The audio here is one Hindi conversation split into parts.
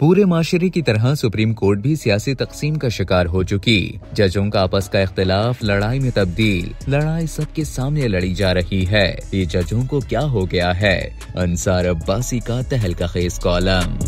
पूरे माशरे की तरह सुप्रीम कोर्ट भी सियासी तकसीम का शिकार हो चुकी। जजों का आपस का इख्तिलाफ लड़ाई में तब्दील, लड़ाई सबके सामने लड़ी जा रही है। ये जजों को क्या हो गया है? अंसार अब्बासी का तहलका खेज कॉलम।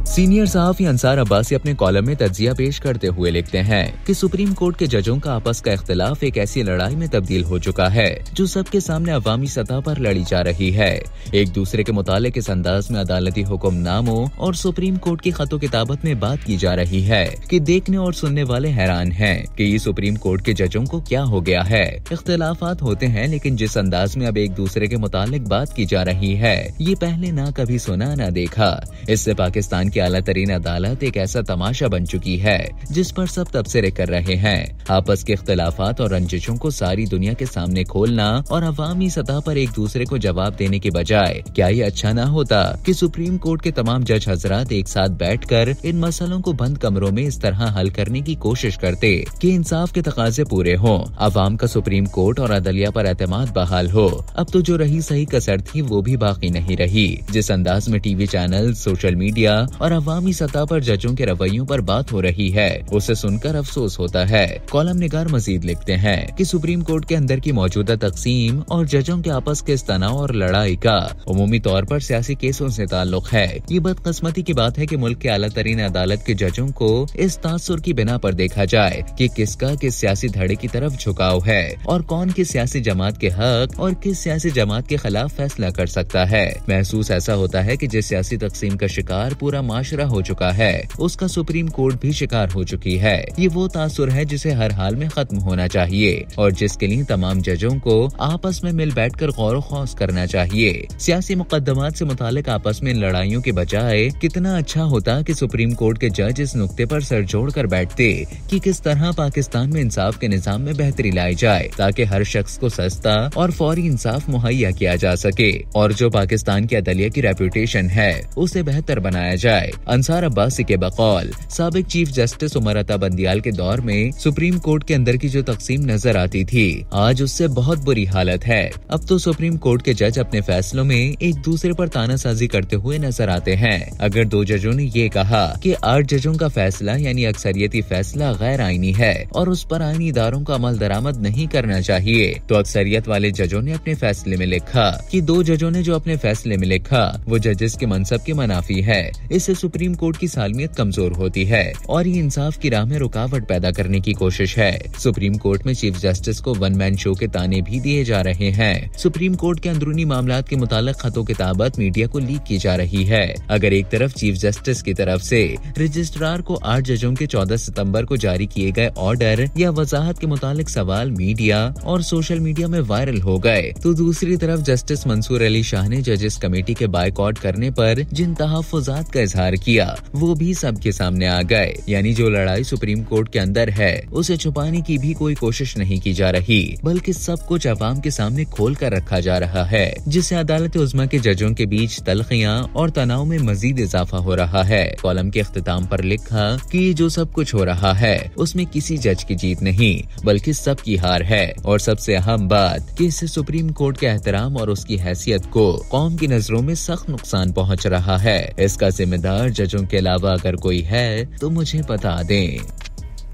सीनियर सहाफी अंसार अब्बासी अपने कॉलम में तज्जिया पेश करते हुए लिखते हैं कि सुप्रीम कोर्ट के जजों का आपस का इख्तिलाफ एक ऐसी लड़ाई में तब्दील हो चुका है जो सबके सामने अवामी सतह पर लड़ी जा रही है। एक दूसरे के मुतालिक इस अंदाज में अदालती हुक्मनामों और सुप्रीम कोर्ट की खतो किताबत में बात की जा रही है कि देखने और सुनने वाले हैरान हैं कि ये सुप्रीम कोर्ट के जजों को क्या हो गया है। इख्तिलाफात होते हैं, लेकिन जिस अंदाज में अब एक दूसरे के मुतालिक बात की जा रही है ये पहले ना कभी सुना ना देखा। इससे पाकिस्तान की आला तरीन अदालत एक ऐसा तमाशा बन चुकी है जिस पर सब तबसरे कर रहे हैं। आपस के इख्तिलाफात और रंजिशों को सारी दुनिया के सामने खोलना और अवामी सतह पर एक दूसरे को जवाब देने के बजाय क्या ये अच्छा ना होता कि सुप्रीम कोर्ट के तमाम जज हजरात एक साथ बैठकर इन मसलों को बंद कमरों में इस तरह हल करने की कोशिश करते कि इंसाफ के तकाजे पूरे हों, अवाम का सुप्रीम कोर्ट और अदलिया पर एतमाद बहाल हो। अब तो जो रही सही कसर थी वो भी बाकी नहीं रही। जिस अंदाज में टीवी चैनल, सोशल मीडिया और अवामी सतह पर जजों के रवैयों पर बात हो रही है उसे सुनकर अफसोस होता है। कॉलम निगार मजीद लिखते हैं कि सुप्रीम कोर्ट के अंदर की मौजूदा तकसीम और जजों के आपस के इस तनाव और लड़ाई का उमूमी तौर पर सियासी केसों से ताल्लुक है। ये बदकिस्मती की बात है कि मुल्क के आला तरीन अदालत के जजों को इस तासुर की बिना पर देखा जाए कि किसका किस सियासी धड़े की तरफ झुकाव है और कौन किस सियासी जमात के हक और किस सियासी जमात के खिलाफ फैसला कर सकता है। महसूस ऐसा होता है कि जिस सियासी तकसीम का शिकार पूरा माशरा हो चुका है उसका सुप्रीम कोर्ट भी शिकार हो चुकी है। ये वो तासुर है जिसे हर हाल में खत्म होना चाहिए और जिसके लिए तमाम जजों को आपस में मिल बैठकर गौर खौस करना चाहिए। सियासी मुकद्दमात से मुतालिक आपस में लड़ाइयों के बजाय कितना अच्छा होता कि सुप्रीम कोर्ट के जज इस नुक्ते पर सर जोड़ कर बैठते कि किस तरह पाकिस्तान में इंसाफ के निजाम में बेहतरी लाई जाए ताकि हर शख्स को सस्ता और फौरी इंसाफ मुहैया किया जा सके और जो पाकिस्तान की अदलिया की रेपुटेशन है उसे बेहतर बनाया जाए। अंसार अब्बासी के बकौल साबिक चीफ जस्टिस उमर अता बंदियाल के दौर में सुप्रीम कोर्ट के अंदर की जो तकसीम नजर आती थी आज उससे बहुत बुरी हालत है। अब तो सुप्रीम कोर्ट के जज अपने फैसलों में एक दूसरे पर तानासाजी करते हुए नजर आते हैं। अगर दो जजों ने ये कहा कि 8 जजों का फैसला यानी अक्सरियती फैसला गैर आईनी है और उस पर आईनी इदारों का अमल दरामद नहीं करना चाहिए, तो अक्सरियत वाले जजों ने अपने फैसले में लिखा कि 2 जजों ने जो अपने फैसले में लिखा वो जजेस के मनसब के मनाफी है। इससे सुप्रीम कोर्ट की सालमियत कमजोर होती है और ये इंसाफ की राह में रुकावट पैदा करने की कोशिश है। सुप्रीम कोर्ट में चीफ जस्टिस को वन मैन शो के ताने भी दिए जा रहे हैं। सुप्रीम कोर्ट के अंदरूनी मामलात के मुतालिक खतो किताबत मीडिया को लीक की जा रही है। अगर एक तरफ चीफ जस्टिस की तरफ से रजिस्ट्रार को 8 जजों के 14 सितंबर को जारी किए गए ऑर्डर या वजाहत के मुतालिक सवाल मीडिया और सोशल मीडिया में वायरल हो गए, तो दूसरी तरफ जस्टिस मंसूर अली शाह ने जजेस कमेटी के बायकॉट करने पर जिन तहफ्फुजात का इजहार किया वो भी सबके सामने आ गए। यानी जो लड़ाई सुप्रीम कोर्ट के अंदर है उसे छुपाने की भी कोई कोशिश नहीं की जा रही, बल्कि सब कुछ अवाम के सामने खोल कर रखा जा रहा है, जिससे अदालत उज़्मा के जजों के बीच तलखियां और तनाव में मजीद इजाफा हो रहा है। कॉलम के इख्तिताम पर लिखा कि जो सब कुछ हो रहा है उसमें किसी जज की जीत नहीं बल्कि सबकी हार है और सबसे अहम बात कि इससे सुप्रीम कोर्ट के एहतराम और उसकी हैसियत को कौम की नजरों में सख्त नुकसान पहुंच रहा है। इसका जिम्मेदार जजों के अलावा अगर कोई है तो मुझे बता दें।